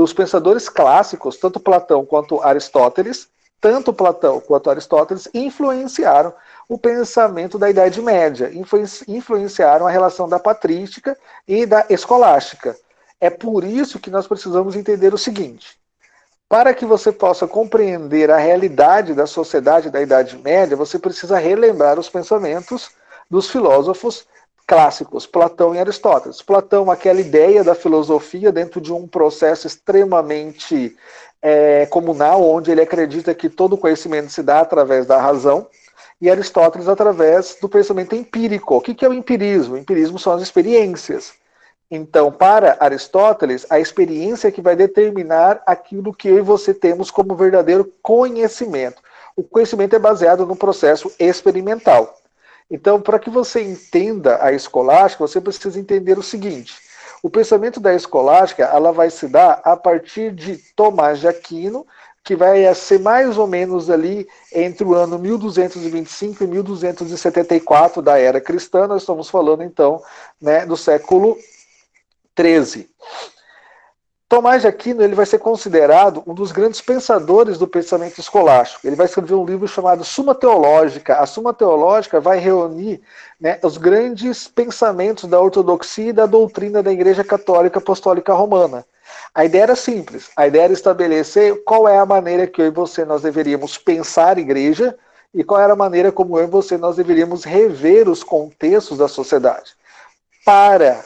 os pensadores clássicos, tanto Platão quanto Aristóteles, influenciaram o pensamento da Idade Média, influenciaram a relação da patrística e da escolástica. É por isso que nós precisamos entender o seguinte: para que você possa compreender a realidade da sociedade da Idade Média, você precisa relembrar os pensamentos dos filósofos clássicos, Platão e Aristóteles. Platão, aquela ideia da filosofia dentro de um processo extremamente comunal, onde ele acredita que todo conhecimento se dá através da razão, e Aristóteles através do pensamento empírico. O que é o empirismo? O empirismo são as experiências. Então, para Aristóteles, a experiência é que vai determinar aquilo que eu e você temos como verdadeiro conhecimento. O conhecimento é baseado no processo experimental. Então, para que você entenda a escolástica, você precisa entender o seguinte: o pensamento da escolástica, ela vai se dar a partir de Tomás de Aquino, que vai ser mais ou menos ali entre o ano 1225 e 1274 da era cristã. Nós estamos falando, então, né, do século XIII. Tomás de Aquino, ele vai ser considerado um dos grandes pensadores do pensamento escolástico. Ele vai escrever um livro chamado Suma Teológica. A Suma Teológica vai reunir, né, os grandes pensamentos da ortodoxia e da doutrina da Igreja Católica Apostólica Romana. A ideia era simples. A ideia era estabelecer qual é a maneira que eu e você nós deveríamos pensar a igreja e qual era a maneira como eu e você nós deveríamos rever os contextos da sociedade. Para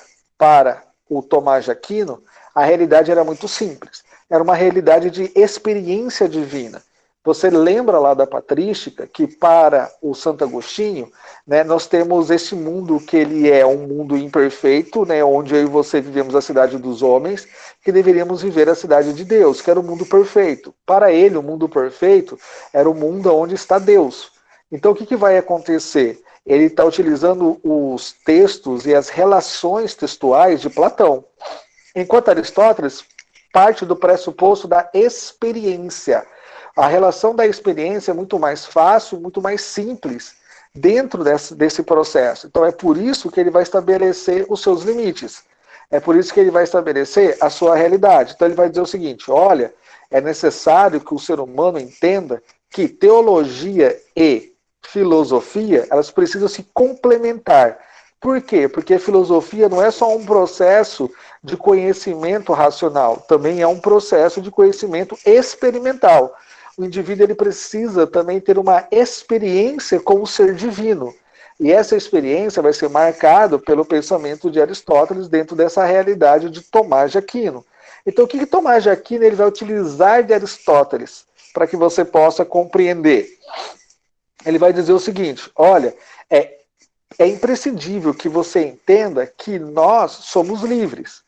o Tomás de Aquino, a realidade era muito simples. Era uma realidade de experiência divina. Você lembra lá da patrística que para o Santo Agostinho, né, nós temos esse mundo que ele é um mundo imperfeito, né, onde eu e você vivemos a cidade dos homens, que deveríamos viver a cidade de Deus, que era o mundo perfeito. Para ele, o mundo perfeito era o mundo onde está Deus. Então, o que vai acontecer? Ele está utilizando os textos e as relações textuais de Platão. Enquanto Aristóteles parte do pressuposto da experiência. A relação da experiência é muito mais fácil, muito mais simples dentro desse processo. Então é por isso que ele vai estabelecer os seus limites. É por isso que ele vai estabelecer a sua realidade. Então ele vai dizer o seguinte: olha, é necessário que o ser humano entenda que teologia e filosofia, elas precisam se complementar. Por quê? Porque a filosofia não é só um processo de conhecimento racional, também é um processo de conhecimento experimental. O indivíduo ele precisa também ter uma experiência com o ser divino. E essa experiência vai ser marcada pelo pensamento de Aristóteles dentro dessa realidade de Tomás de Aquino. Então, o que Tomás de Aquino ele vai utilizar de Aristóteles para que você possa compreender? Ele vai dizer o seguinte: olha, é imprescindível que você entenda que nós somos livres.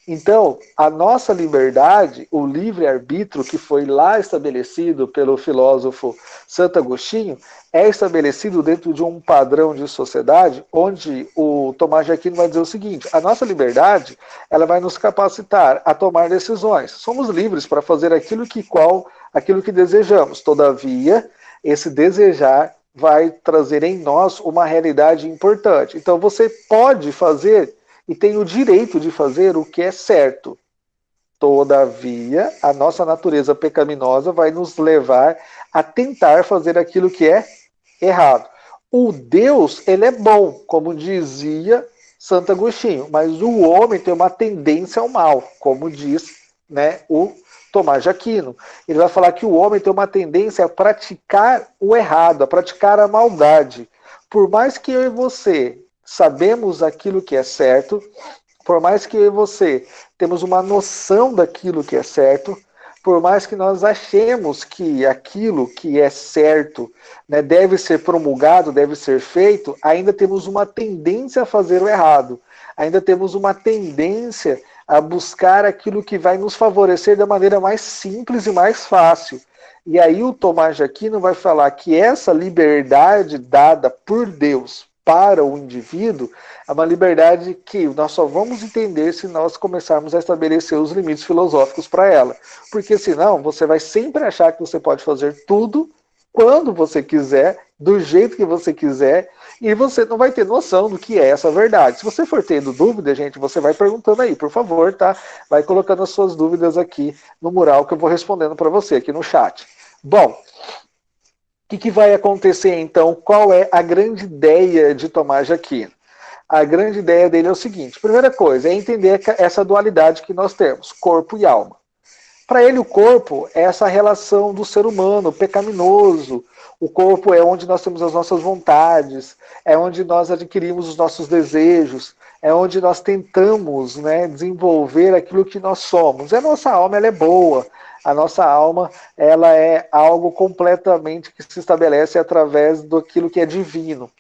Então, a nossa liberdade, o livre-arbítrio que foi lá estabelecido pelo filósofo Santo Agostinho, é estabelecido dentro de um padrão de sociedade onde o Tomás de Aquino vai dizer o seguinte: a nossa liberdade ela vai nos capacitar a tomar decisões. Somos livres para fazer aquilo que desejamos. Todavia, esse desejar vai trazer em nós uma realidade importante. Então, você pode fazer e tem o direito de fazer o que é certo. Todavia, a nossa natureza pecaminosa vai nos levar a tentar fazer aquilo que é errado. O Deus, ele é bom, como dizia Santo Agostinho, mas o homem tem uma tendência ao mal, como diz, né, o Tomás de Aquino. Ele vai falar que o homem tem uma tendência a praticar o errado, a praticar a maldade. Por mais que eu e você sabemos aquilo que é certo, por mais que eu e você temos uma noção daquilo que é certo, por mais que nós achemos que aquilo que é certo, né, deve ser promulgado, deve ser feito, ainda temos uma tendência a fazer o errado. Ainda temos uma tendência a buscar aquilo que vai nos favorecer da maneira mais simples e mais fácil. E aí o Tomás de Aquino vai falar que essa liberdade dada por Deus para o indivíduo é uma liberdade que nós só vamos entender se nós começarmos a estabelecer os limites filosóficos para ela. Porque senão você vai sempre achar que você pode fazer tudo quando você quiser, do jeito que você quiser, e você não vai ter noção do que é essa verdade. Se você for tendo dúvida, gente, você vai perguntando aí, por favor, tá? Vai colocando as suas dúvidas aqui no mural que eu vou respondendo para você aqui no chat. Bom, o que vai acontecer então? Qual é a grande ideia de Tomás de Aquino? A grande ideia dele é o seguinte: primeira coisa é entender essa dualidade que nós temos, corpo e alma. Para ele, o corpo é essa relação do ser humano pecaminoso. O corpo é onde nós temos as nossas vontades, é onde nós adquirimos os nossos desejos, é onde nós tentamos, né, desenvolver aquilo que nós somos. E a nossa alma ela é boa. A nossa alma ela é algo completamente que se estabelece através daquilo que é divino.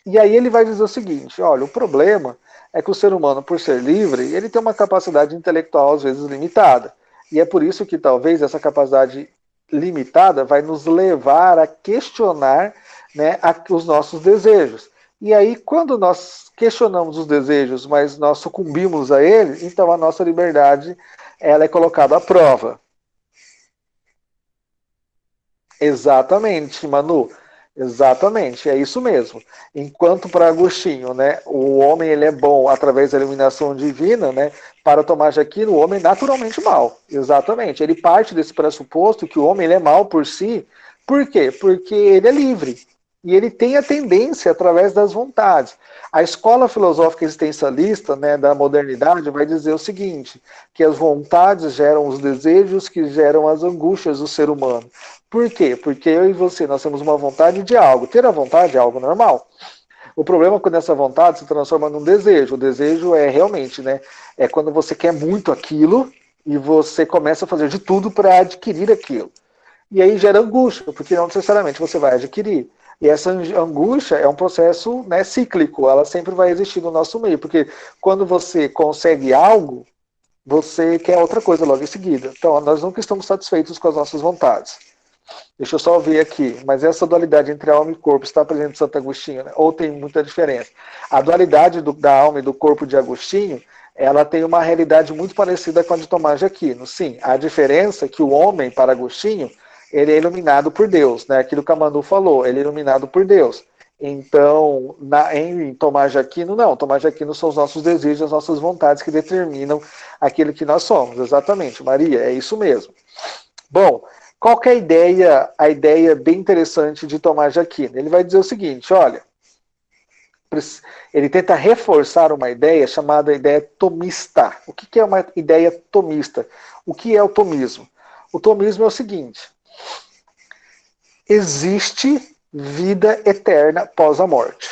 E aí ele vai dizer o seguinte: olha, o problema é que o ser humano, por ser livre, ele tem uma capacidade intelectual às vezes limitada. E é por isso que talvez essa capacidade limitada vai nos levar a questionar, né, os nossos desejos. E aí, quando nós questionamos os desejos, mas nós sucumbimos a eles, então a nossa liberdade ela é colocada à prova. Exatamente, Manu. Exatamente, é isso mesmo. Enquanto para Agostinho, né, o homem ele é bom através da iluminação divina, né, para Tomás de Aquino, o homem é naturalmente mal. Exatamente. Ele parte desse pressuposto que o homem ele é mal por si. Por quê? Porque ele é livre. E ele tem a tendência através das vontades. A escola filosófica existencialista, né, da modernidade vai dizer o seguinte, que as vontades geram os desejos que geram as angústias do ser humano. Por quê? Porque eu e você, nós temos uma vontade de algo. Ter a vontade é algo normal. O problema é quando essa vontade se transforma num desejo. O desejo é realmente, né? É quando você quer muito aquilo e você começa a fazer de tudo para adquirir aquilo. E aí gera angústia, porque não necessariamente você vai adquirir. E essa angústia é um processo, né, cíclico, ela sempre vai existir no nosso meio, porque quando você consegue algo, você quer outra coisa logo em seguida. Então, nós nunca estamos satisfeitos com as nossas vontades. Deixa eu só ver aqui, mas essa dualidade entre alma e corpo está presente em Santo Agostinho, né? Ou tem muita diferença? A dualidade da alma e do corpo de Agostinho, ela tem uma realidade muito parecida com a de Tomás de Aquino. Sim, a diferença é que o homem, para Agostinho, ele é iluminado por Deus, né? Aquilo que a Manu falou, ele é iluminado por Deus. Então, em Tomás de Aquino, não. Tomás de Aquino são os nossos desejos, as nossas vontades que determinam aquilo que nós somos. Exatamente, Maria, é isso mesmo. Bom, qual que é a ideia bem interessante de Tomás de Aquino? Ele vai dizer o seguinte, olha, ele tenta reforçar uma ideia chamada ideia tomista. O que é uma ideia tomista? O que é o tomismo? O tomismo é o seguinte: existe vida eterna após a morte.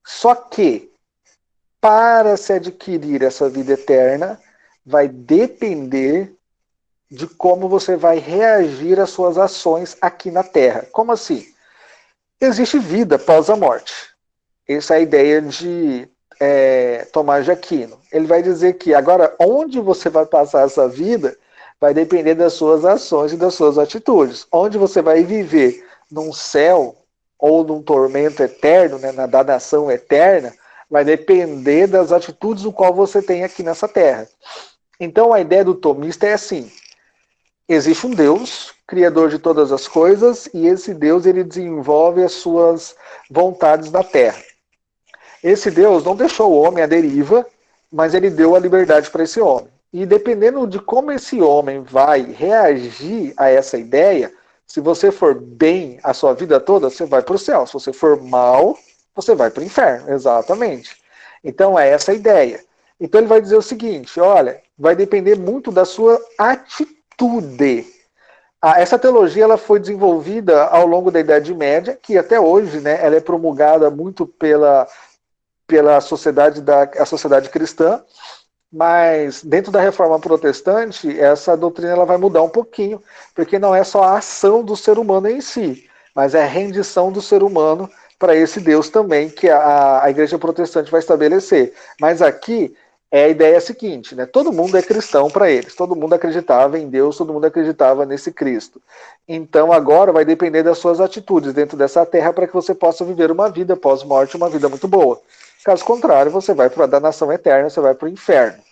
Só que, para se adquirir essa vida eterna, vai depender de como você vai reagir às suas ações aqui na Terra. Como assim? Existe vida após a morte. Essa é a ideia de Tomás de Aquino. Ele vai dizer que agora, onde você vai passar essa vida vai depender das suas ações e das suas atitudes. Onde você vai viver num céu ou num tormento eterno, né, na danação eterna, vai depender das atitudes do qual você tem aqui nessa Terra. Então a ideia do tomista é assim: existe um Deus, criador de todas as coisas, e esse Deus ele desenvolve as suas vontades na Terra. Esse Deus não deixou o homem à deriva, mas ele deu a liberdade para esse homem. E dependendo de como esse homem vai reagir a essa ideia, se você for bem a sua vida toda, você vai para o céu. Se você for mal, você vai para o inferno. Exatamente. Então é essa a ideia. Então ele vai dizer o seguinte, olha, vai depender muito da sua atitude. Essa teologia ela foi desenvolvida ao longo da Idade Média, que até hoje, né, ela é promulgada muito pela sociedade a sociedade cristã, mas dentro da Reforma Protestante, essa doutrina ela vai mudar um pouquinho, porque não é só a ação do ser humano em si, mas é a rendição do ser humano para esse Deus também, que a Igreja Protestante vai estabelecer. Mas aqui a ideia é a seguinte, né? Todo mundo é cristão para eles, todo mundo acreditava em Deus, todo mundo acreditava nesse Cristo. Então agora vai depender das suas atitudes dentro dessa terra para que você possa viver uma vida pós-morte, uma vida muito boa. Caso contrário, você vai para a danação eterna, você vai para o inferno.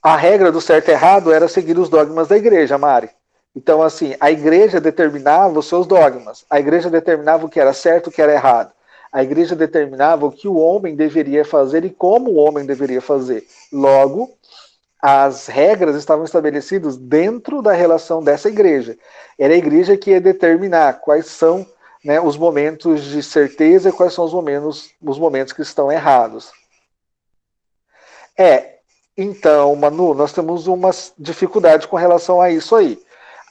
A regra do certo e errado era seguir os dogmas da igreja, Mari. Então, assim, a igreja determinava os seus dogmas, a igreja determinava o que era certo e o que era errado, a igreja determinava o que o homem deveria fazer e como o homem deveria fazer. Logo, as regras estavam estabelecidas dentro da relação dessa igreja. Era a igreja que ia determinar quais são, né, os momentos de certeza e quais são os momentos que estão errados. Então, Manu, nós temos uma dificuldade com relação a isso aí.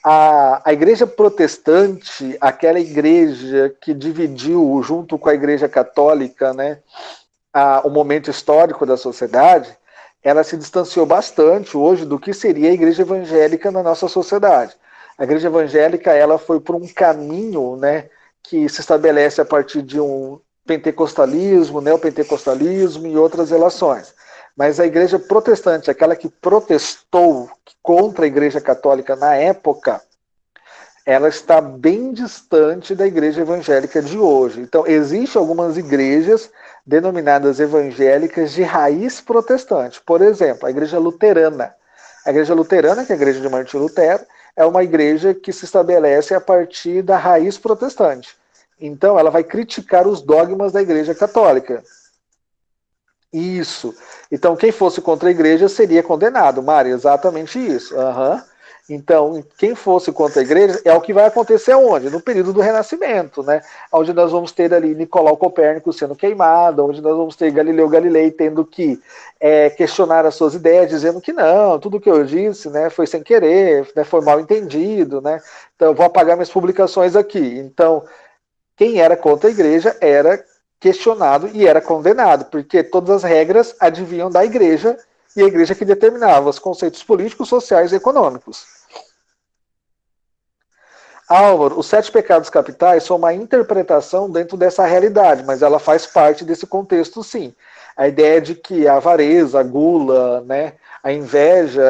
A igreja protestante, aquela igreja que dividiu junto com a igreja católica, né, o momento histórico da sociedade, ela se distanciou bastante hoje do que seria a igreja evangélica na nossa sociedade. A igreja evangélica ela foi por um caminho, né, que se estabelece a partir de um pentecostalismo, neopentecostalismo e outras relações. Mas a igreja protestante, aquela que protestou contra a igreja católica na época, ela está bem distante da igreja evangélica de hoje. Então, existem algumas igrejas denominadas evangélicas de raiz protestante. Por exemplo, a igreja luterana. A igreja luterana, que é a igreja de Martim Lutero, é uma igreja que se estabelece a partir da raiz protestante. Então, ela vai criticar os dogmas da igreja católica. Isso. Então, quem fosse contra a igreja seria condenado. Mari, exatamente isso. Uhum. Então, quem fosse contra a igreja é o que vai acontecer onde? No período do Renascimento, né? Onde nós vamos ter ali Nicolau Copérnico sendo queimado, onde nós vamos ter Galileu Galilei tendo que questionar as suas ideias, dizendo que não, tudo que eu disse, né, foi sem querer, né, foi mal entendido, né? Então, eu vou apagar minhas publicações aqui. Então, quem era contra a igreja era questionado e era condenado, porque todas as regras advinham da igreja e a igreja que determinava os conceitos políticos, sociais e econômicos. Álvaro, os 7 pecados capitais são uma interpretação dentro dessa realidade, mas ela faz parte desse contexto, sim. A ideia de que a avareza, a gula, né, a inveja,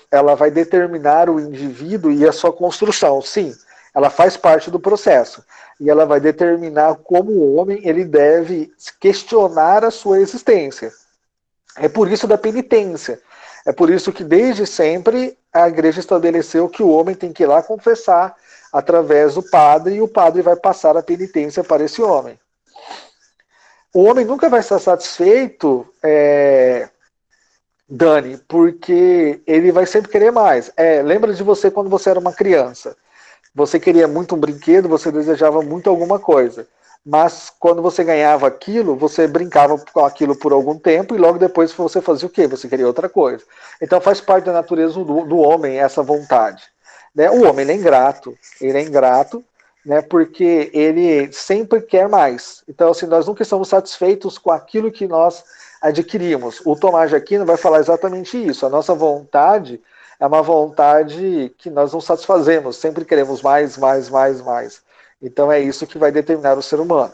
ela vai determinar o indivíduo e a sua construção, sim. Ela faz parte do processo. E ela vai determinar como o homem ele deve questionar a sua existência. É por isso da penitência. É por isso que desde sempre a igreja estabeleceu que o homem tem que ir lá confessar através do padre e o padre vai passar a penitência para esse homem. O homem nunca vai estar satisfeito, Dani, porque ele vai sempre querer mais. Lembra de você quando você era uma criança. Você queria muito um brinquedo, você desejava muito alguma coisa. Mas quando você ganhava aquilo, você brincava com aquilo por algum tempo e logo depois você fazia o quê? Você queria outra coisa. Então faz parte da natureza do homem essa vontade. Né? O homem ele é ingrato, né? Porque ele sempre quer mais. Então, assim, nós nunca estamos satisfeitos com aquilo que nós adquirimos. O Tomás de Aquino vai falar exatamente isso. A nossa vontade é uma vontade que nós não satisfazemos, sempre queremos mais, mais, mais, mais. Então é isso que vai determinar o ser humano.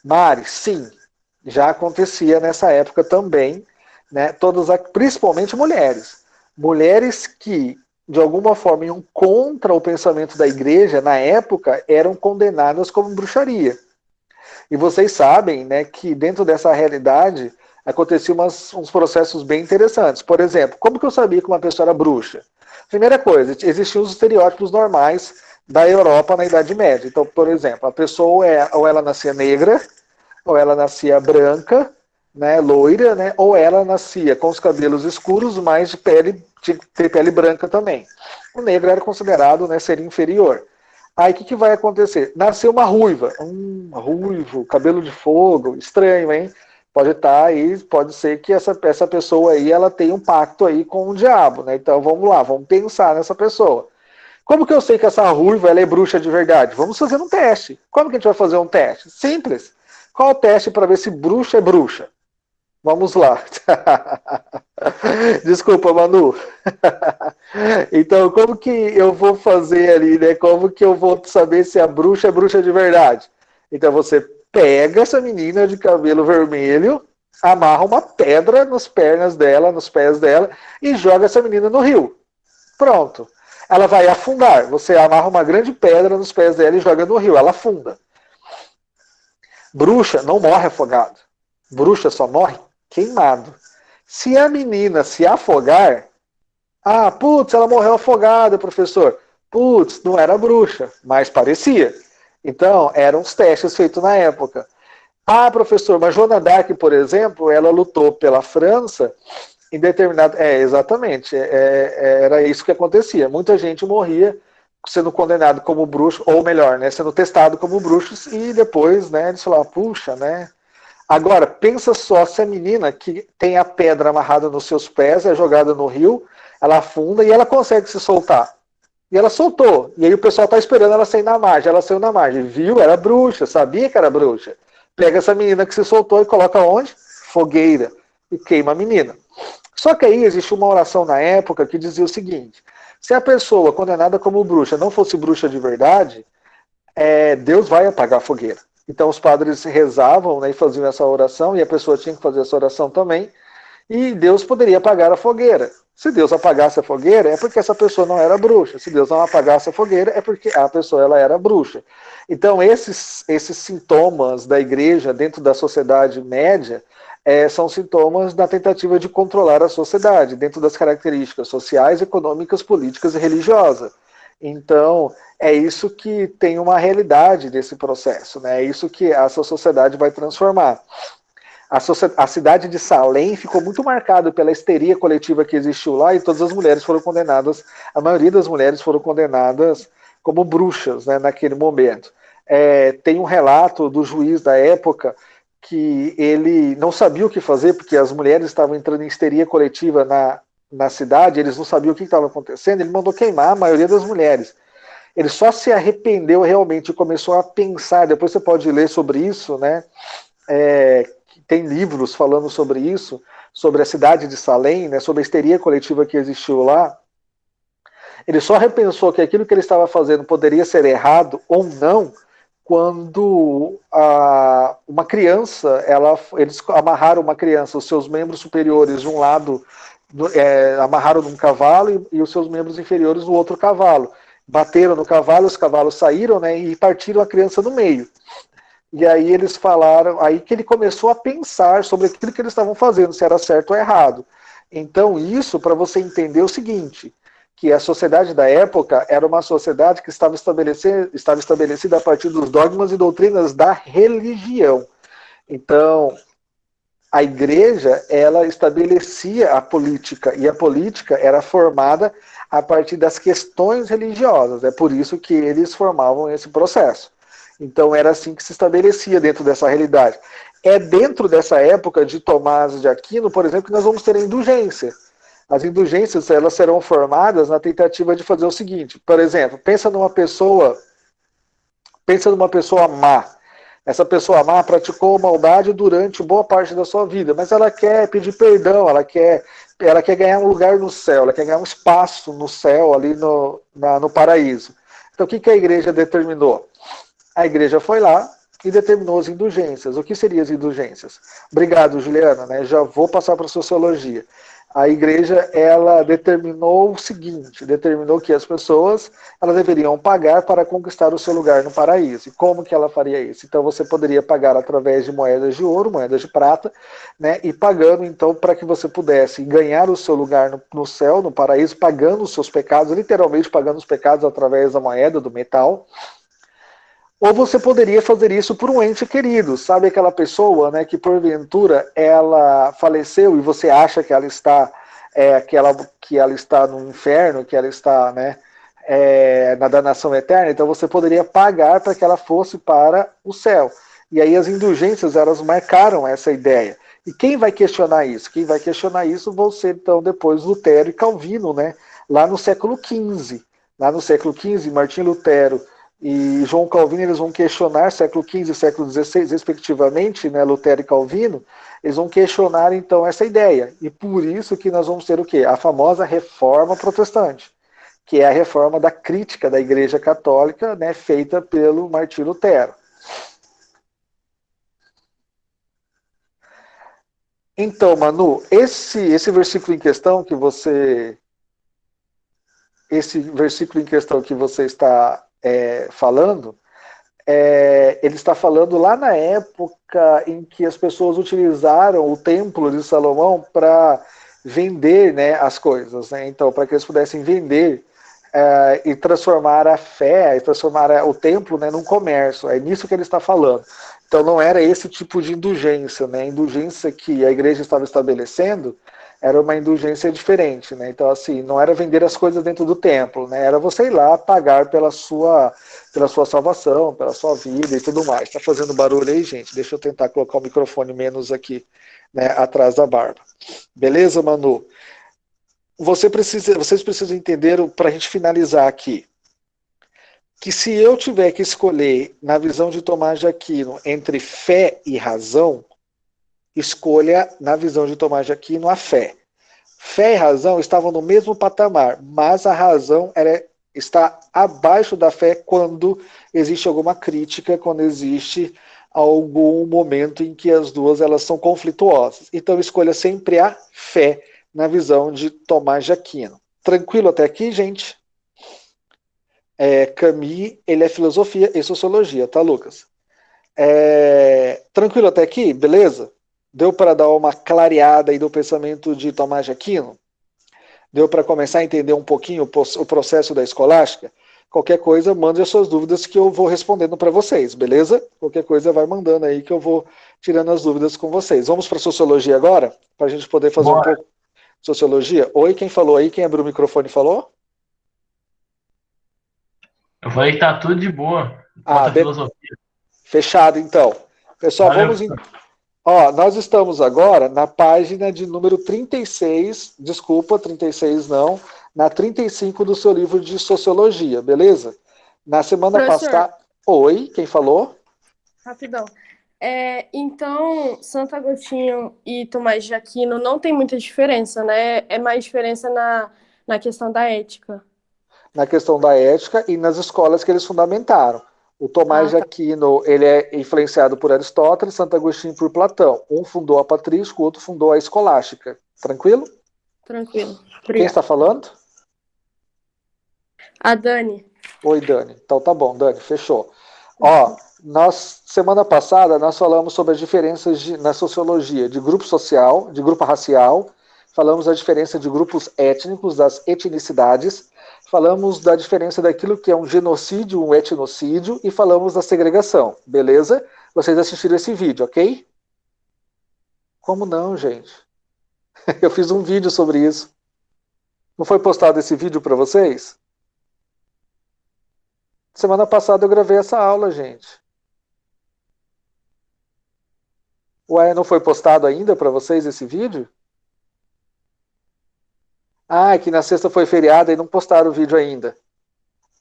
Mari, sim, já acontecia nessa época também, né, principalmente mulheres. Mulheres que, de alguma forma, iam contra o pensamento da igreja, na época, eram condenadas como bruxaria. E vocês sabem, né, que dentro dessa realidade aconteciam uns processos bem interessantes. Por exemplo, como que eu sabia que uma pessoa era bruxa? Primeira coisa, existiam os estereótipos normais da Europa na Idade Média. Então, por exemplo, a pessoa ou ela nascia negra, ou ela nascia branca, né, loira, né, ou ela nascia com os cabelos escuros, mas de ter pele branca também. O negro era considerado, né, ser inferior. Aí o que vai acontecer? Nasceu uma ruiva, ruivo, cabelo de fogo, estranho, hein? Pode estar aí, pode ser que essa pessoa aí ela tenha um pacto aí com o diabo, né? Então vamos lá, vamos pensar nessa pessoa. Como que eu sei que essa ruiva ela é bruxa de verdade? Vamos fazer um teste. Como que a gente vai fazer um teste? Simples. Qual o teste para ver se bruxa é bruxa? Vamos lá. Desculpa, Manu. Então, como que eu vou fazer ali, né? Como que eu vou saber se a bruxa é bruxa de verdade? Então, você pega essa menina de cabelo vermelho, amarra uma pedra nas pernas dela, nos pés dela, e joga essa menina no rio. Pronto. Ela vai afundar. Você amarra uma grande pedra nos pés dela e joga no rio. Ela afunda. Bruxa não morre afogado. Bruxa só morre queimado. Se a menina se afogar, Ah, putz, ela morreu afogada, professor. Putz, não era bruxa, mas parecia. Então, eram os testes feitos na época. Ah, professor, mas Joana d'Arc, por exemplo, ela lutou pela França em determinado. Exatamente. Era isso que acontecia. Muita gente morria sendo condenado como bruxo, ou melhor, né, sendo testado como bruxos, e depois, né, eles falavam, puxa, né? Agora, pensa só se a menina que tem a pedra amarrada nos seus pés, é jogada no rio, ela afunda e ela consegue se soltar. E ela soltou. E aí o pessoal tá esperando ela sair na margem. Ela saiu na margem. Viu? Era bruxa. Sabia que era bruxa. Pega essa menina que se soltou e coloca onde? Fogueira. E queima a menina. Só que aí existe uma oração na época que dizia o seguinte: se a pessoa condenada como bruxa não fosse bruxa de verdade, Deus vai apagar a fogueira. Então os padres rezavam, né, e faziam essa oração, e a pessoa tinha que fazer essa oração também, e Deus poderia apagar a fogueira. Se Deus apagasse a fogueira, é porque essa pessoa não era bruxa. Se Deus não apagasse a fogueira, é porque a pessoa ela era bruxa. Então, esses sintomas da igreja dentro da sociedade média são sintomas da tentativa de controlar a sociedade, dentro das características sociais, econômicas, políticas e religiosas. Então, é isso que tem uma realidade desse processo, né? É isso que essa sociedade vai transformar. A cidade de Salem ficou muito marcada pela histeria coletiva que existiu lá e todas as mulheres foram condenadas, a maioria das mulheres foram condenadas como bruxas, né, naquele momento. Tem um relato do juiz da época que ele não sabia o que fazer porque as mulheres estavam entrando em histeria coletiva na cidade, eles não sabiam o que estava acontecendo, ele mandou queimar a maioria das mulheres. Ele só se arrependeu realmente e começou a pensar, depois você pode ler sobre isso, né? Tem livros falando sobre isso, sobre a cidade de Salem, né, sobre a histeria coletiva que existiu lá. Ele só repensou que aquilo que ele estava fazendo poderia ser errado ou não quando uma criança, eles amarraram uma criança, os seus membros superiores de um lado amarraram num cavalo e os seus membros inferiores no outro cavalo. Bateram no cavalo, os cavalos saíram, né, e partiram a criança no meio. E aí eles falaram, aí que ele começou a pensar sobre aquilo que eles estavam fazendo, se era certo ou errado. Então, isso para você entender o seguinte, que a sociedade da época era uma sociedade que estava estabelecida a partir dos dogmas e doutrinas da religião. Então, a igreja, ela estabelecia a política, e a política era formada a partir das questões religiosas. É por isso que eles formavam esse processo. Então era assim que se estabelecia dentro dessa realidade. É dentro dessa época de Tomás de Aquino, por exemplo, que nós vamos ter a indulgência. As indulgências elas serão formadas na tentativa de fazer o seguinte, por exemplo, pensa numa pessoa má. Essa pessoa má praticou maldade durante boa parte da sua vida, mas ela quer pedir perdão, ela quer ganhar um lugar no céu, ela quer ganhar um espaço no céu, ali no paraíso. Então o que a igreja determinou? A igreja foi lá e determinou as indulgências. O que seriam as indulgências? Obrigado, Juliana, né? Já vou passar para a sociologia. A igreja, ela determinou o seguinte, determinou que as pessoas, elas deveriam pagar para conquistar o seu lugar no paraíso. E como que ela faria isso? Então você poderia pagar através de moedas de ouro, moedas de prata, né? E pagando então para que você pudesse ganhar o seu lugar no céu, no paraíso, pagando os seus pecados, literalmente pagando os pecados através da moeda, do metal. Ou você poderia fazer isso por um ente querido, sabe aquela pessoa, né, que porventura ela faleceu e você acha que ela está que ela está no inferno, que ela está, né, na danação eterna. Então você poderia pagar para que ela fosse para o céu. E aí as indulgências elas marcaram essa ideia. E quem vai questionar isso? Quem vai questionar isso vão ser então depois Lutero e Calvino, né? Lá no século XV. Lá no século XV, Martim Lutero e João Calvino, eles vão questionar, século XV e século XVI, respectivamente, né, Lutero e Calvino, eles vão questionar, então, essa ideia. E por isso que nós vamos ter o quê? A famosa Reforma Protestante, que é a reforma da crítica da Igreja Católica, né, feita pelo Martim Lutero. Então, Manu, esse versículo em questão que você... Esse versículo em questão que você está falando, ele está falando lá na época em que as pessoas utilizaram o templo de Salomão para vender, né, as coisas, né? Então, para que eles pudessem vender e transformar a fé, e transformar o templo, né, num comércio. É nisso que ele está falando. Então, não era esse tipo de indulgência, né? A indulgência que a igreja estava estabelecendo era uma indulgência diferente, né? Então, assim, não era vender as coisas dentro do templo, né? Era você ir lá pagar pela sua salvação, pela sua vida e tudo mais. Tá fazendo barulho aí, gente? Deixa eu tentar colocar o microfone menos aqui, né, atrás da barba. Beleza, Manu? Vocês precisam entender, para a gente finalizar aqui, que se eu tiver que escolher, na visão de Tomás de Aquino, entre fé e razão, escolha, na visão de Tomás de Aquino, a fé. Fé e razão estavam no mesmo patamar, mas a razão está abaixo da fé quando existe alguma crítica, quando existe algum momento em que as duas elas são conflituosas. Então escolha sempre a fé na visão de Tomás de Aquino. Tranquilo até aqui, gente? Camus, ele é filosofia e sociologia, tá, Lucas? Tranquilo até aqui? Beleza? Deu para dar uma clareada aí do pensamento de Tomás de Aquino? Deu para começar a entender um pouquinho o processo da escolástica? Qualquer coisa, mande as suas dúvidas que eu vou respondendo para vocês, beleza? Qualquer coisa vai mandando aí que eu vou tirando as dúvidas com vocês. Vamos para sociologia agora? Para a gente poder fazer um pouco de sociologia. Oi, quem falou aí? Quem abriu o microfone falou? Eu falei que tá tudo de boa. Ah, Quanto à filosofia. fechado então. Pessoal, Valeu. vamos. Ó, nós estamos agora na página de número 36, desculpa, 36 não, na 35 do seu livro de sociologia, beleza? Na semana passada. Oi, quem falou? Rapidão. Então, Santo Agostinho e Tomás de Aquino não tem muita diferença, né? É mais diferença na questão da ética. Na questão da ética e nas escolas que eles fundamentaram. O Tomás de Aquino, ele é influenciado por Aristóteles, Santo Agostinho por Platão. Um fundou a patrística, o outro fundou a escolástica. Tranquilo? Tranquilo. Obrigada. Quem está falando? A Dani. Oi, Dani. Então tá bom, Dani, fechou. Ó, semana passada, nós falamos sobre as diferenças na sociologia de grupo social, de grupo racial, falamos da diferença de grupos étnicos, das etnicidades, falamos da diferença daquilo que é um genocídio, um etnocídio, e falamos da segregação, beleza? Vocês assistiram esse vídeo, ok? Como não, gente? Eu fiz um vídeo sobre isso. Não foi postado esse vídeo para vocês? Semana passada eu gravei essa aula, gente. Ué, não foi postado ainda para vocês esse vídeo? Ah, é que na sexta foi feriado e não postaram o vídeo ainda.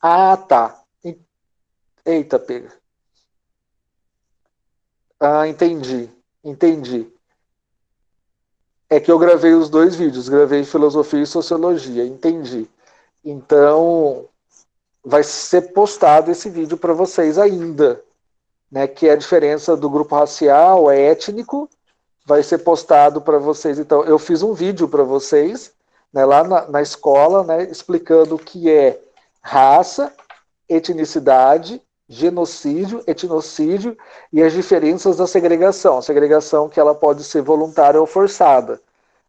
Ah, tá. Eita, pega. Ah, entendi. É que eu gravei os dois vídeos, gravei filosofia e sociologia, entendi. Então, vai ser postado esse vídeo para vocês ainda, né? Que é a diferença do grupo racial, é étnico, vai ser postado para vocês. Então, eu fiz um vídeo para vocês, né, lá na escola, né, explicando o que é raça, etnicidade, genocídio, etnocídio e as diferenças da segregação. A segregação que ela pode ser voluntária ou forçada.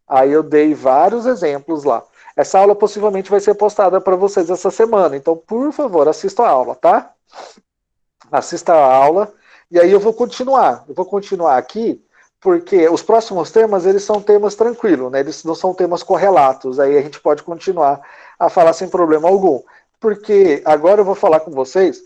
Aí eu dei vários exemplos lá. Essa aula possivelmente vai ser postada para vocês essa semana. Então, por favor, assista a aula, tá? Assista a aula. E aí eu vou continuar. Eu vou continuar aqui, porque os próximos temas, eles são temas tranquilos, né? Eles não são temas correlatos. Aí a gente pode continuar a falar sem problema algum. Porque agora eu vou falar com vocês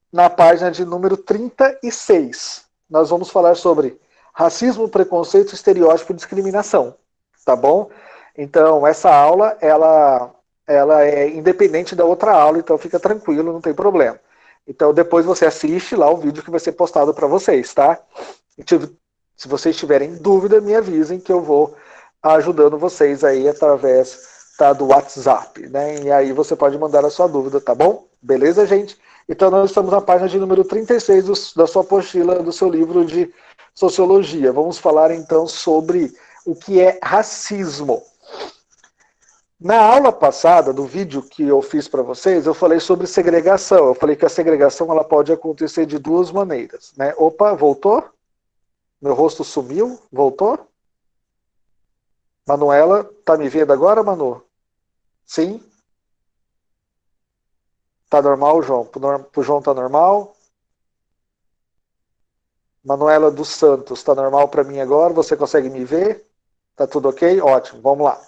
na página de número 36. Nós vamos falar sobre racismo, preconceito, estereótipo e discriminação. Tá bom? Então, essa aula, ela é independente da outra aula, então fica tranquilo, não tem problema. Então, depois você assiste lá o vídeo que vai ser postado para vocês, tá? Se vocês tiverem dúvida, me avisem que eu vou ajudando vocês aí através do WhatsApp, né? E aí você pode mandar a sua dúvida, tá bom? Beleza, gente? Então, nós estamos na página de número 36 da sua apostila, do seu livro de Sociologia. Vamos falar, então, sobre o que é racismo. Na aula passada, do vídeo que eu fiz para vocês, eu falei sobre segregação. Eu falei que a segregação ela pode acontecer de duas maneiras, né? Opa, voltou? Meu rosto sumiu? Voltou? Manuela, tá me vendo agora, Manu? Sim? Tá normal, João? Pro João tá normal? Manuela dos Santos, tá normal para mim agora? Você consegue me ver? Tá tudo ok? Ótimo, vamos lá.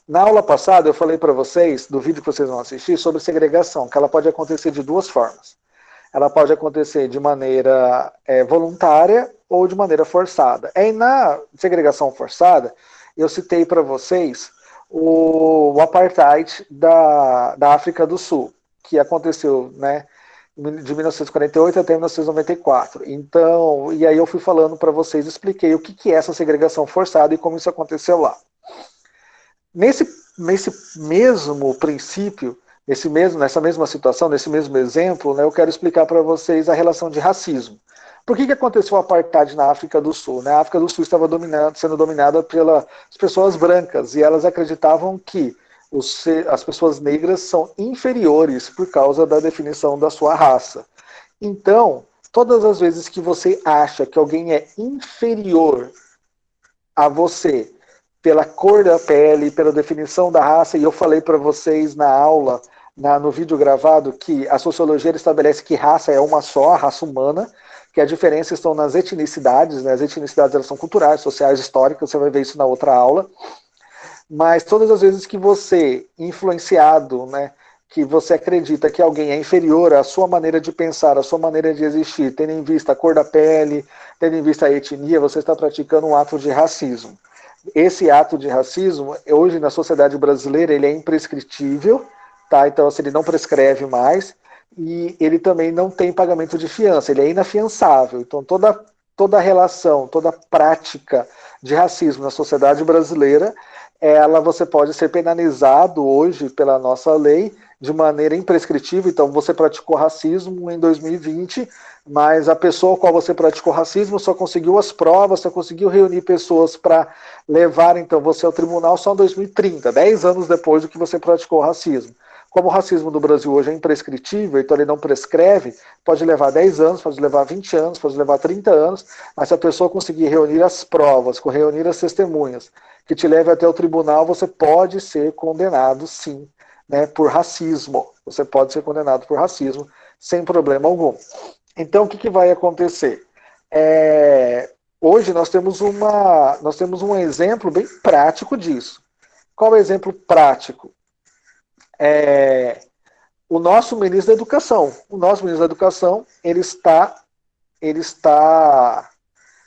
Na aula passada eu falei para vocês, do vídeo que vocês vão assistir, sobre segregação, que ela pode acontecer de duas formas. Ela pode acontecer de maneira voluntária ou de maneira forçada. E na segregação forçada, eu citei para vocês o apartheid da África do Sul, que aconteceu, né, de 1948 até 1994. Então, e aí eu fui falando para vocês, expliquei o que é essa segregação forçada e como isso aconteceu lá. Nesse mesmo princípio, nessa mesma situação, nesse mesmo exemplo, né, eu quero explicar para vocês a relação de racismo. Por que aconteceu o apartheid na África do Sul? A África do Sul estava sendo dominada pelas pessoas brancas e elas acreditavam que as pessoas negras são inferiores por causa da definição da sua raça. Então, todas as vezes que você acha que alguém é inferior a você pela cor da pele, pela definição da raça, e eu falei para vocês na aula, no vídeo gravado, que a sociologia estabelece que raça é uma só, a raça humana, que a diferença estão nas etnicidades, né? As etnicidades elas são culturais, sociais, históricas, você vai ver isso na outra aula, mas todas as vezes que você, influenciado, né, que você acredita que alguém é inferior à sua maneira de pensar, à sua maneira de existir, tendo em vista a cor da pele, tendo em vista a etnia, você está praticando um ato de racismo. Esse ato de racismo, hoje na sociedade brasileira, ele é imprescritível, tá? Então assim, ele não prescreve mais, e ele também não tem pagamento de fiança, ele é inafiançável. Então toda relação, toda prática de racismo na sociedade brasileira, você pode ser penalizado hoje pela nossa lei de maneira imprescritível. Então você praticou racismo em 2020, mas a pessoa ao qual você praticou racismo só conseguiu as provas, só conseguiu reunir pessoas para levar então você ao tribunal só em 2030, 10 anos depois do que você praticou racismo. Como o racismo do Brasil hoje é imprescritível, então ele não prescreve, pode levar 10 anos, pode levar 20 anos, pode levar 30 anos, mas se a pessoa conseguir reunir as provas, reunir as testemunhas, que te leve até o tribunal, você pode ser condenado, sim, né, por racismo. Você pode ser condenado por racismo sem problema algum. Então, o que vai acontecer? Hoje nós temos um exemplo bem prático disso. Qual é o exemplo prático? O nosso ministro da Educação. O nosso ministro da Educação, ele está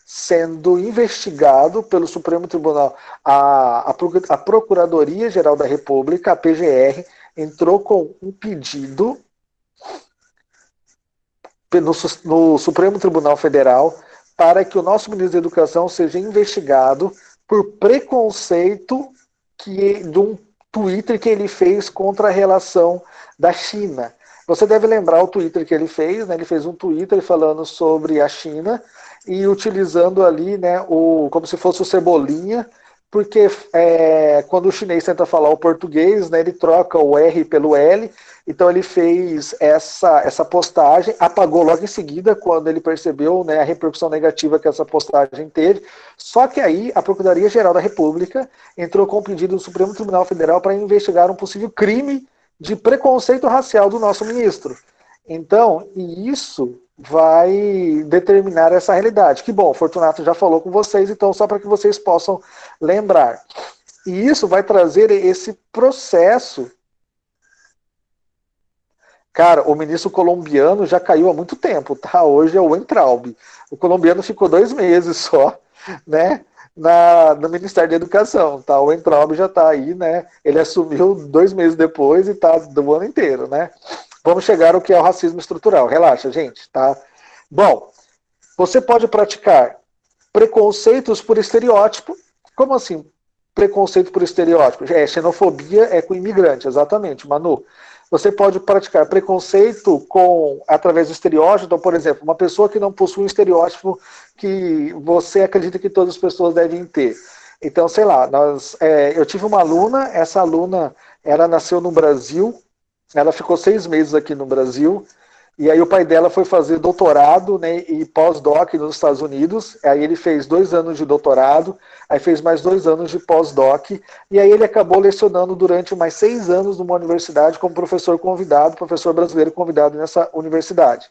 sendo investigado pelo Supremo Tribunal. A Procuradoria-Geral da República, a PGR, entrou com um pedido no Supremo Tribunal Federal para que o nosso ministro da Educação seja investigado por preconceito de um Twitter que ele fez contra a relação da China. Você deve lembrar o Twitter que ele fez, né? Ele fez um Twitter falando sobre a China e utilizando ali, né, como se fosse o Cebolinha, porque quando o chinês tenta falar o português, né, ele troca o R pelo L, então ele fez essa postagem, apagou logo em seguida, quando ele percebeu, né, a repercussão negativa que essa postagem teve, só que aí a Procuradoria-Geral da República entrou com um pedido do Supremo Tribunal Federal para investigar um possível crime de preconceito racial do nosso ministro. Então, e isso vai determinar essa realidade. Que bom, Fortunato já falou com vocês, então só para que vocês possam lembrar. E isso vai trazer esse processo. Cara, o ministro colombiano já caiu há muito tempo, tá? Hoje é o Weintraub. O colombiano ficou 2 meses só, né? No Ministério da Educação, tá? O Weintraub já tá aí, né? Ele assumiu 2 meses depois e tá do ano inteiro, né? Vamos chegar ao que é o racismo estrutural. Relaxa, gente, tá? Bom, você pode praticar preconceitos por estereótipo. Como assim? Preconceito por estereótipo? Xenofobia é com imigrante, exatamente, Manu. Você pode praticar preconceito através do estereótipo. Então, por exemplo, uma pessoa que não possui um estereótipo que você acredita que todas as pessoas devem ter. Então, sei lá, eu tive uma aluna, essa aluna, ela nasceu no Brasil, ela ficou 6 meses aqui no Brasil, E aí o pai dela foi fazer doutorado, né, e pós-doc nos Estados Unidos. Aí ele fez 2 anos de doutorado, aí fez mais 2 anos de pós-doc, e aí ele acabou lecionando durante mais 6 anos numa universidade como professor convidado, professor brasileiro convidado nessa universidade.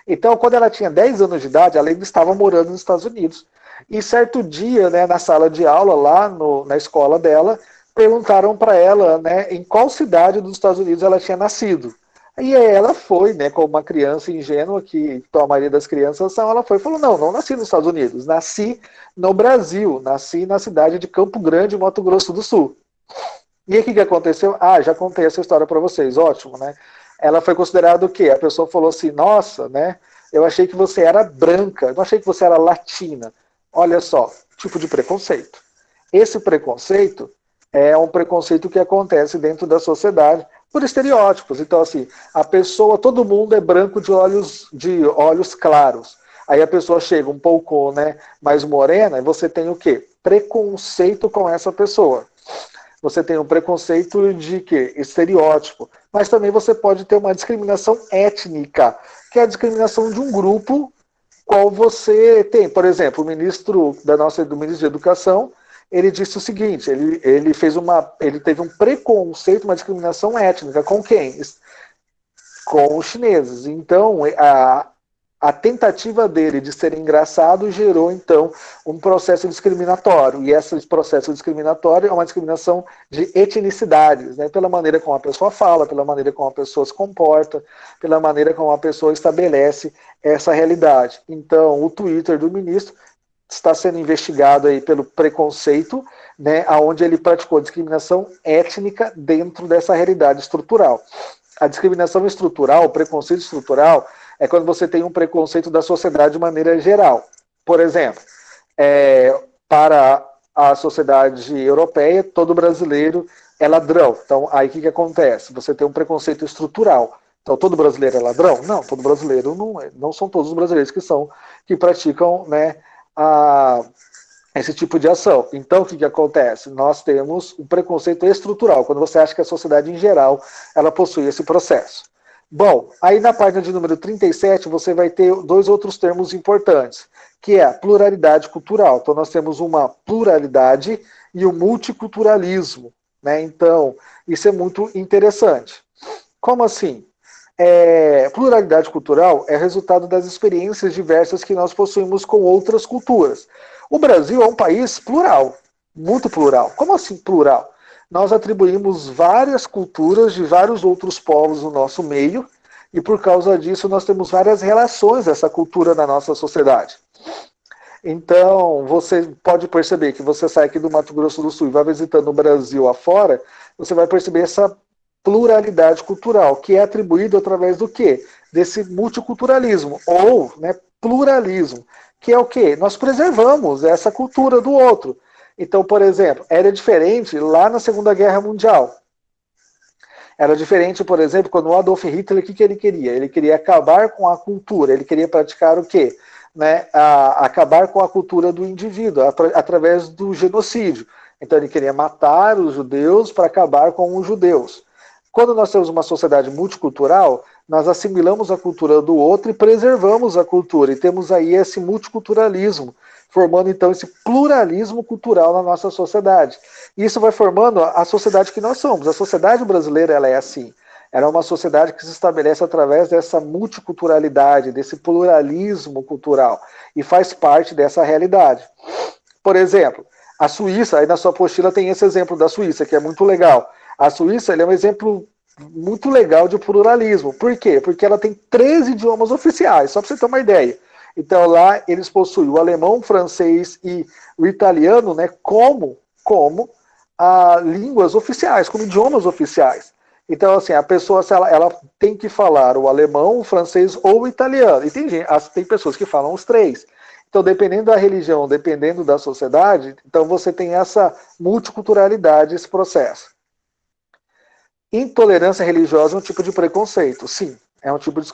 Então, quando ela tinha 10 anos de idade, ela ainda estava morando nos Estados Unidos. E certo dia, né, na sala de aula, lá na escola dela, perguntaram para ela, né, em qual cidade dos Estados Unidos ela tinha nascido. E aí ela foi, né, como uma criança ingênua, que a maioria das crianças são, ela foi e falou, não nasci nos Estados Unidos, nasci no Brasil, nasci na cidade de Campo Grande, Mato Grosso do Sul. E aí o que aconteceu? Já contei essa história para vocês, ótimo, né? Ela foi considerada o quê? A pessoa falou assim, nossa, né, eu achei que você era branca, não achei que você era latina. Olha só, tipo de preconceito. Esse preconceito é um preconceito que acontece dentro da sociedade por estereótipos. Então, assim, a pessoa, todo mundo é branco de olhos claros. Aí a pessoa chega um pouco, né, mais morena e você tem o quê? Preconceito com essa pessoa. Você tem um preconceito de quê? Estereótipo. Mas também você pode ter uma discriminação étnica, que é a discriminação de um grupo qual você tem. Por exemplo, o ministro do ministro de Educação, ele disse o seguinte, ele teve um preconceito, uma discriminação étnica. Com quem? Com os chineses. Então, a tentativa dele de ser engraçado gerou, então, um processo discriminatório. E esse processo discriminatório é uma discriminação de etnicidades, né? Pela maneira como a pessoa fala, pela maneira como a pessoa se comporta, pela maneira como a pessoa estabelece essa realidade. Então, o Twitter do ministro está sendo investigado aí pelo preconceito, né, onde ele praticou discriminação étnica dentro dessa realidade estrutural. A discriminação estrutural, o preconceito estrutural, é quando você tem um preconceito da sociedade de maneira geral. Por exemplo, para a sociedade europeia, todo brasileiro é ladrão. Então, aí o que acontece? Você tem um preconceito estrutural. Então, todo brasileiro é ladrão? Não, todo brasileiro não são todos os brasileiros que praticam, né, esse tipo de ação. Então, o que acontece? Nós temos um preconceito estrutural, quando você acha que a sociedade em geral ela possui esse processo. Bom, aí na página de número 37 você vai ter 2 outros termos importantes, que é a pluralidade cultural. Então nós temos uma pluralidade e o multiculturalismo, né? Então, isso é muito interessante. Como assim? Pluralidade cultural é resultado das experiências diversas que nós possuímos com outras culturas. O Brasil é um país plural, muito plural. Como assim plural? Nós atribuímos várias culturas de vários outros povos no nosso meio, e por causa disso nós temos várias relações dessa cultura na nossa sociedade. Então, você pode perceber que você sai aqui do Mato Grosso do Sul e vai visitando o Brasil afora, você vai perceber essa pluralidade cultural, que é atribuído através do quê? Desse multiculturalismo, ou, né, pluralismo, que é o quê? Nós preservamos essa cultura do outro. Então, por exemplo, era diferente lá na Segunda Guerra Mundial. Era diferente, por exemplo, quando o Adolf Hitler, o que ele queria? Ele queria acabar com a cultura, ele queria praticar o quê? Né? Acabar com a cultura do indivíduo, através do genocídio. Então ele queria matar os judeus para acabar com os judeus. Quando nós temos uma sociedade multicultural, nós assimilamos a cultura do outro e preservamos a cultura. E temos aí esse multiculturalismo, formando então esse pluralismo cultural na nossa sociedade. E isso vai formando a sociedade que nós somos. A sociedade brasileira ela é assim. Ela é uma sociedade que se estabelece através dessa multiculturalidade, desse pluralismo cultural. E faz parte dessa realidade. Por exemplo, a Suíça, aí na sua apostila tem esse exemplo da Suíça, que é muito legal. A Suíça é um exemplo muito legal de pluralismo. Por quê? Porque ela tem 13 idiomas oficiais, só para você ter uma ideia. Então lá eles possuem o alemão, o francês e o italiano, né, como línguas oficiais, como idiomas oficiais. Então, assim, a pessoa ela tem que falar o alemão, o francês ou o italiano. E tem pessoas que falam os 3. Então, dependendo da religião, dependendo da sociedade, então você tem essa multiculturalidade, esse processo. Intolerância religiosa é um tipo de preconceito. Sim,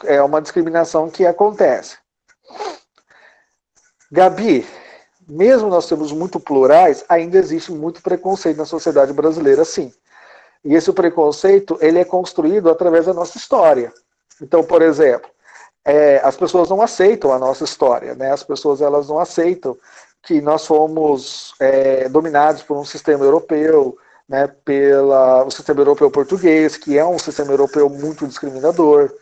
é uma discriminação que acontece. Gabi, mesmo nós temos muito plurais, ainda existe muito preconceito na sociedade brasileira, sim. E esse preconceito, ele é construído através da nossa história. Então, por exemplo, as pessoas não aceitam a nossa história, né? As pessoas elas não aceitam que nós fomos dominados por um sistema europeu, né? O sistema europeu português, que é um sistema europeu muito discriminador.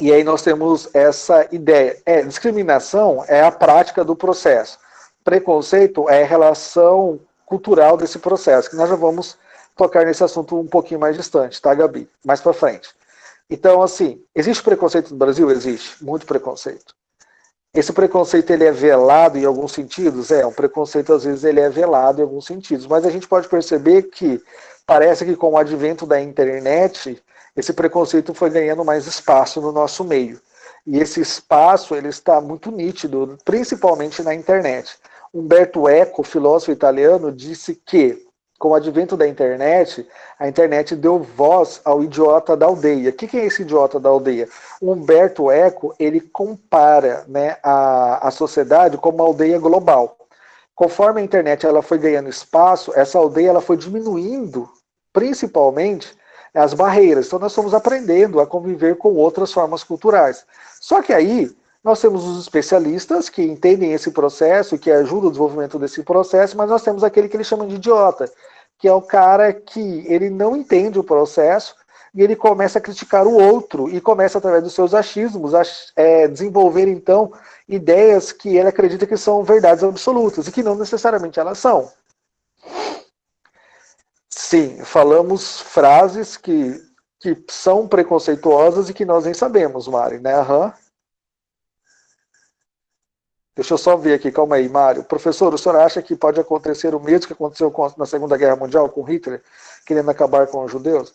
E aí nós temos essa ideia. Discriminação é a prática do processo. Preconceito é a relação cultural desse processo, que nós já vamos tocar nesse assunto um pouquinho mais distante, tá, Gabi? Mais para frente. Então, assim, existe preconceito no Brasil? Existe, muito preconceito. Esse preconceito, ele é velado em alguns sentidos? Um preconceito, às vezes, ele é velado em alguns sentidos, mas a gente pode perceber que parece que com o advento da internet, esse preconceito foi ganhando mais espaço no nosso meio. E esse espaço, ele está muito nítido, principalmente na internet. Umberto Eco, filósofo italiano, disse que com o advento da internet, a internet deu voz ao idiota da aldeia. O que é esse idiota da aldeia? O Umberto Eco, ele compara, né, a sociedade como uma aldeia global. Conforme a internet ela foi ganhando espaço, essa aldeia ela foi diminuindo, principalmente, as barreiras. Então nós estamos aprendendo a conviver com outras formas culturais. Só que aí nós temos os especialistas que entendem esse processo, que ajudam o desenvolvimento desse processo, mas nós temos aquele que eles chamam de idiota, que é o cara que ele não entende o processo e ele começa a criticar o outro e começa, através dos seus achismos, a desenvolver, então, ideias que ele acredita que são verdades absolutas e que não necessariamente elas são. Sim, falamos frases que são preconceituosas e que nós nem sabemos, Mari, né? Deixa eu só ver aqui, calma aí, Mário. Professor, o senhor acha que pode acontecer o mesmo que aconteceu na Segunda Guerra Mundial, com Hitler, querendo acabar com os judeus?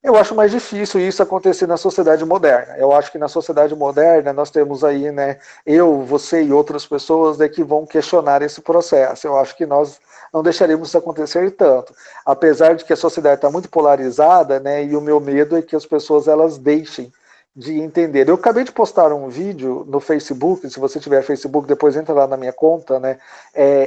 Eu acho mais difícil isso acontecer na sociedade moderna. Eu acho que na sociedade moderna nós temos aí, né, eu, você e outras pessoas, né, que vão questionar esse processo. Eu acho que nós não deixaríamos isso acontecer tanto. Apesar de que a sociedade está muito polarizada, né, e o meu medo é que as pessoas elas deixem de entender. Eu acabei de postar um vídeo no Facebook, se você tiver Facebook, depois entra lá na minha conta, né?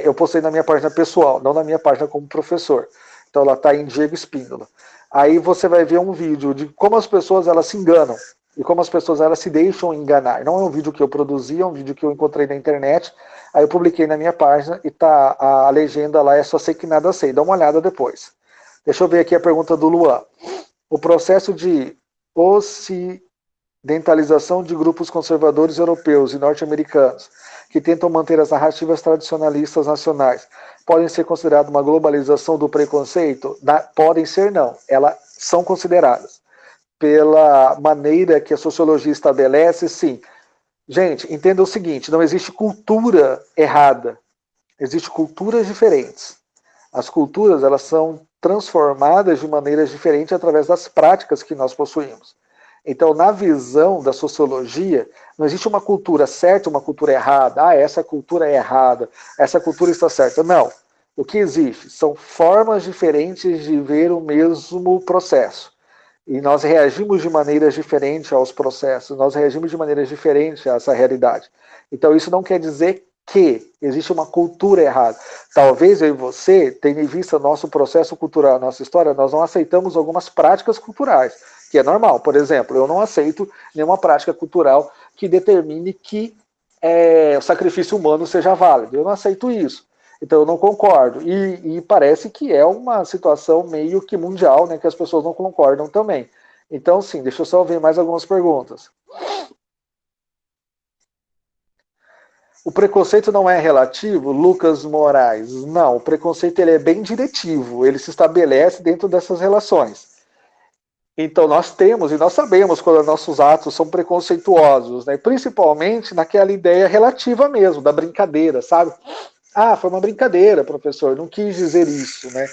Eu postei na minha página pessoal, não na minha página como professor. Então ela está em Diego Espíndola. Aí você vai ver um vídeo de como as pessoas elas se enganam e como as pessoas elas se deixam enganar. Não é um vídeo que eu produzi, é um vídeo que eu encontrei na internet. Aí eu publiquei na minha página e tá a legenda lá, é só sei que nada sei. Dá uma olhada depois. Deixa eu ver aqui a pergunta do Luan. O processo de ocidentalização de grupos conservadores europeus e norte-americanos que tentam manter as narrativas tradicionalistas nacionais podem ser consideradas uma globalização do preconceito? Podem ser, não. Elas são consideradas. Pela maneira que a sociologia estabelece, sim. Gente, entenda o seguinte, não existe cultura errada. Existem culturas diferentes. As culturas elas são transformadas de maneiras diferentes através das práticas que nós possuímos. Então, na visão da sociologia, não existe uma cultura certa, uma cultura errada. Essa cultura é errada, essa cultura está certa. Não. O que existe são formas diferentes de ver o mesmo processo. E nós reagimos de maneiras diferentes aos processos, nós reagimos de maneiras diferentes a essa realidade. Então, isso não quer dizer que existe uma cultura errada. Talvez eu e você, tendo em vista nosso processo cultural, nossa história, nós não aceitamos algumas práticas culturais, que é normal. Por exemplo, eu não aceito nenhuma prática cultural que determine que o sacrifício humano seja válido. Eu não aceito isso. Então eu não concordo. E parece que é uma situação meio que mundial, né, que as pessoas não concordam também. Então, sim, deixa eu só ver mais algumas perguntas. O preconceito não é relativo, Lucas Moraes? Não, o preconceito ele é bem diretivo, ele se estabelece dentro dessas relações. Então nós temos e nós sabemos quando nossos atos são preconceituosos, né? Principalmente naquela ideia relativa mesmo, da brincadeira, sabe? Foi uma brincadeira, professor, não quis dizer isso, né?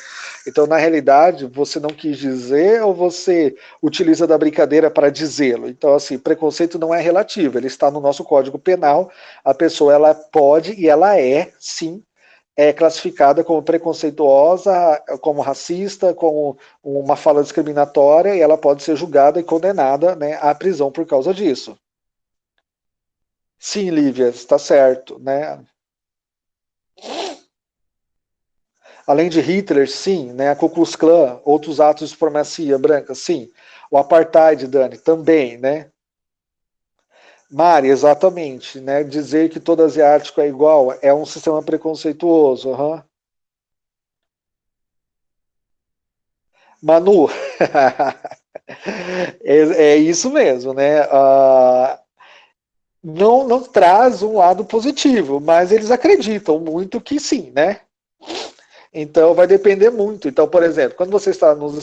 Então, na realidade, você não quis dizer ou você utiliza da brincadeira para dizê-lo? Então, assim, preconceito não é relativo, ele está no nosso Código Penal, a pessoa, ela pode e ela é, sim, classificada como preconceituosa, como racista, como uma fala discriminatória, e ela pode ser julgada e condenada, né, à prisão por causa disso. Sim, Lívia, está certo, né? Além de Hitler, sim, né? A Ku Klux Klan, outros atos de supremacia branca, sim. O apartheid, Dani, também, né? Mari, exatamente, né? Dizer que todo asiático é igual é um sistema preconceituoso. Aham. Manu, é isso mesmo, né? Não traz um lado positivo, mas eles acreditam muito que sim, né? Então vai depender muito. Então, por exemplo, quando você está nos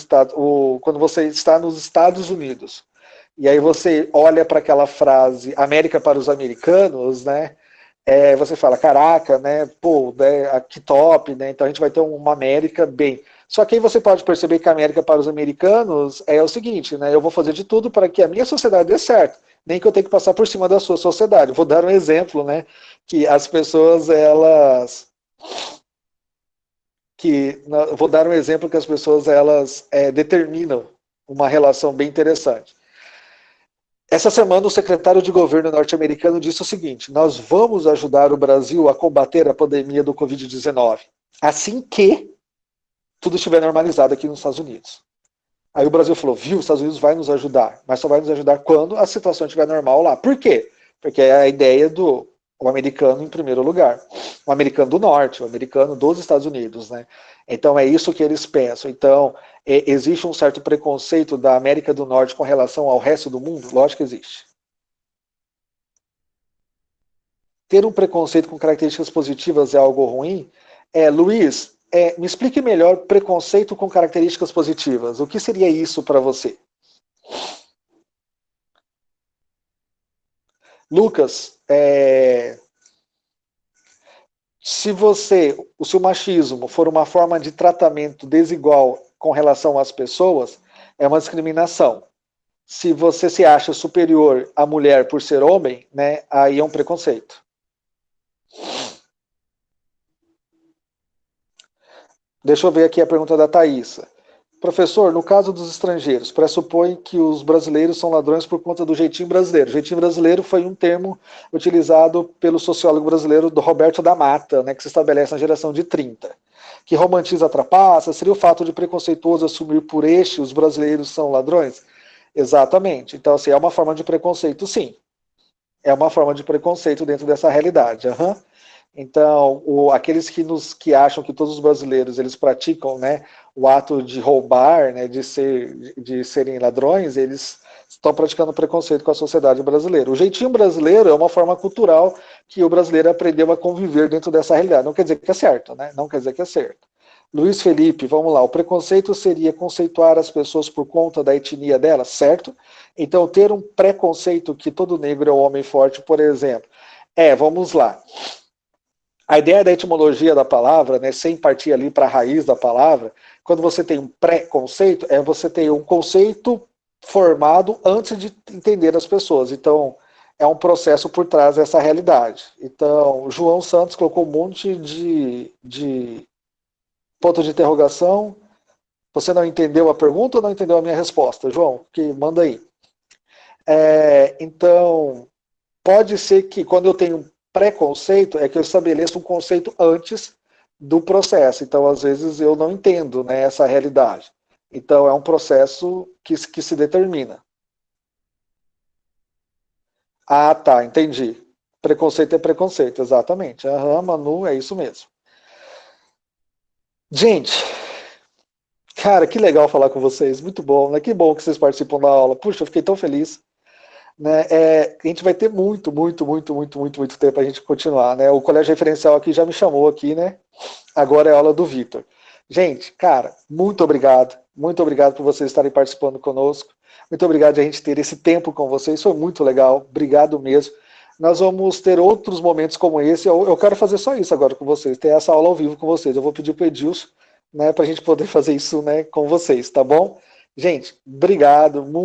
Estados Unidos, e aí você olha para aquela frase América para os americanos, né? Você fala, caraca, né? Pô, né, que top, né? Então a gente vai ter uma América bem. Só que aí você pode perceber que a América para os americanos é o seguinte, né? Eu vou fazer de tudo para que a minha sociedade dê certo, nem que eu tenha que passar por cima da sua sociedade. Vou dar um exemplo, né? Que as pessoas, vou dar um exemplo que as pessoas, determinam uma relação bem interessante. Essa semana, o secretário de governo norte-americano disse o seguinte: nós vamos ajudar o Brasil a combater a pandemia do Covid-19, assim que tudo estiver normalizado aqui nos Estados Unidos. Aí o Brasil falou, viu, os Estados Unidos vai nos ajudar, mas só vai nos ajudar quando a situação estiver normal lá. Por quê? Porque é a ideia do americano em primeiro lugar. O americano do norte, o americano dos Estados Unidos, né? Então é isso que eles pensam. Então, existe um certo preconceito da América do Norte com relação ao resto do mundo? Lógico que existe. Ter um preconceito com características positivas é algo ruim? Luiz, me explique melhor preconceito com características positivas. O que seria isso para você? Lucas, se o seu machismo for uma forma de tratamento desigual com relação às pessoas, é uma discriminação. Se você se acha superior à mulher por ser homem, né, aí é um preconceito. Deixa eu ver aqui a pergunta da Thaisa. Professor, no caso dos estrangeiros, pressupõe que os brasileiros são ladrões por conta do jeitinho brasileiro. O jeitinho brasileiro foi um termo utilizado pelo sociólogo brasileiro do Roberto da Mata, né, que se estabelece na geração de 30. Que romantiza a trapaça, seria o fato de preconceituoso assumir por os brasileiros são ladrões? Exatamente. Então, assim, é uma forma de preconceito, sim. É uma forma de preconceito dentro dessa realidade. Uhum. Então, aqueles que acham que todos os brasileiros eles praticam, né, o ato de roubar, né, de serem ladrões, eles estão praticando preconceito com a sociedade brasileira. O jeitinho brasileiro é uma forma cultural que o brasileiro aprendeu a conviver dentro dessa realidade. Não quer dizer que é certo, né? Não quer dizer que é certo. Luiz Felipe, vamos lá. O preconceito seria conceituar as pessoas por conta da etnia delas, certo? Então, ter um preconceito que todo negro é um homem forte, por exemplo. Vamos lá. A ideia da etimologia da palavra, né, sem partir ali para a raiz da palavra, quando você tem um preconceito, você tem um conceito formado antes de entender as pessoas. Então, é um processo por trás dessa realidade. Então, João Santos colocou um monte de ponto de interrogação. Você não entendeu a pergunta ou não entendeu a minha resposta, João? Que manda aí. Então, pode ser que quando eu tenho preconceito, é que eu estabeleço um conceito antes do processo. Então, às vezes, eu não entendo, né, essa realidade. Então, é um processo que se determina. Ah, tá, entendi. Preconceito é preconceito, exatamente. Aham, Manu, é isso mesmo. Gente, cara, que legal falar com vocês. Muito bom, né? Que bom que vocês participam da aula. Puxa, eu fiquei tão feliz. Né, a gente vai ter muito tempo para a gente continuar, né? O colégio referencial aqui já me chamou aqui, né? Agora é a aula do Vitor. Gente, cara, muito obrigado por vocês estarem participando conosco. Muito obrigado de a gente ter esse tempo com vocês, foi muito legal. Obrigado mesmo. Nós vamos ter outros momentos como esse. Eu quero fazer só isso agora com vocês, ter essa aula ao vivo com vocês. Eu vou pedir para o Edilson, né, para a gente poder fazer isso, né, com vocês, tá bom? Gente, obrigado.